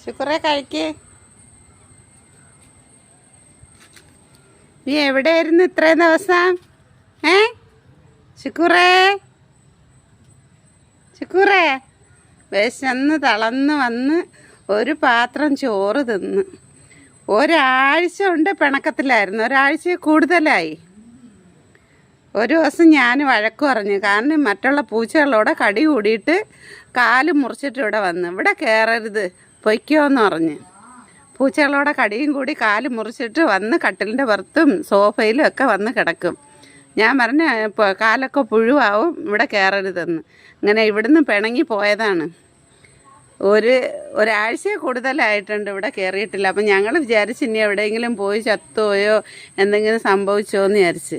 ശുക്രേ കഴിക്ക്. നീ എവിടെയായിരുന്നു ഇത്രയും ദിവസം? ശുക്രേ ശുക്രേ വിശന്ന് തളർന്ന് വന്ന് ഒരു പാത്രം ചോറ് തിന്ന് ഒരാഴ്ച കൊണ്ട് പിണക്കത്തിലായിരുന്നു. ഒരാഴ്ച കൂടുതലായി. ഒരു ദിവസം ഞാൻ വഴക്ക് പറഞ്ഞു. കാരണം മറ്റുള്ള പൂച്ചകളോടെ കടി കൂടിയിട്ട് കാല് മുറിച്ചിട്ട് ഇവിടെ കയറരുത്, പൊയ്ക്കോന്ന് പറഞ്ഞ്. പൂച്ചകളോടെ കടിയും കൂടി കാല് മുറിച്ചിട്ട് വന്ന് കട്ടിലിൻ്റെ പുറത്തും സോഫയിലും ഒക്കെ വന്ന് കിടക്കും. ഞാൻ പറഞ്ഞ കാലൊക്കെ പുഴുവാവും, ഇവിടെ കയറരുതെന്ന്. അങ്ങനെ ഇവിടുന്ന് പിണങ്ങി പോയതാണ്. ഒരാഴ്ച കൂടുതലായിട്ടുണ്ട് ഇവിടെ കയറിയിട്ടില്ല. അപ്പം ഞങ്ങൾ വിചാരിച്ച് ഇനി എവിടെയെങ്കിലും പോയി ചത്തുപോയോ എന്തെങ്കിലും സംഭവിച്ചോ എന്ന് വിചാരിച്ച്.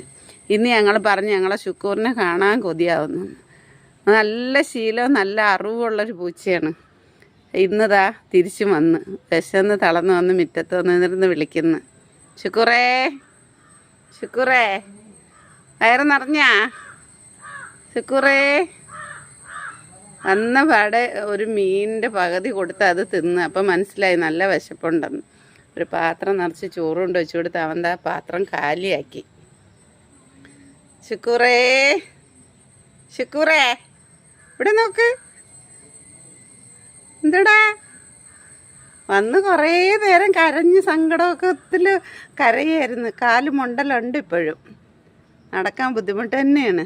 ഇന്ന് ഞങ്ങൾ പറഞ്ഞ് ഞങ്ങളെ ശുക്കൂറിനെ കാണാൻ കൊതിയാവുന്നു. നല്ല ശീലവും നല്ല അറിവുള്ളൊരു പൂച്ചയാണ്. ഇന്നതാ തിരിച്ചു വന്ന് വിശന്ന് തളർന്ന് വന്ന് മുറ്റത്ത് വന്നിരുന്ന് വിളിക്കുന്നു. ശുക്കൂറേ ശുക്കൂറേ വയറ് നിറഞ്ഞാ? ശുക്കൂറേ വന്ന പാടെ ഒരു മീനിൻ്റെ പകുതി കൊടുത്ത് അത് തിന്ന്. അപ്പം മനസ്സിലായി നല്ല വിശപ്പുണ്ടെന്ന്. ഒരു പാത്രം നിറച്ച് ചോറ് കൊണ്ട് വെച്ച് കൊടുത്ത് അവൻ്റെ ആ പാത്രം കാലിയാക്കി. ശുക്കൂറേ ശുക്കൂറേ ഇവിടെ നോക്ക്. എന്തടാ വന്ന് കുറേ നേരം കരഞ്ഞ് സങ്കടമൊക്കത്തിൽ കരയായിരുന്നു. കാല് മുണ്ടലുണ്ട്. ഇപ്പോഴും നടക്കാൻ ബുദ്ധിമുട്ട് തന്നെയാണ്.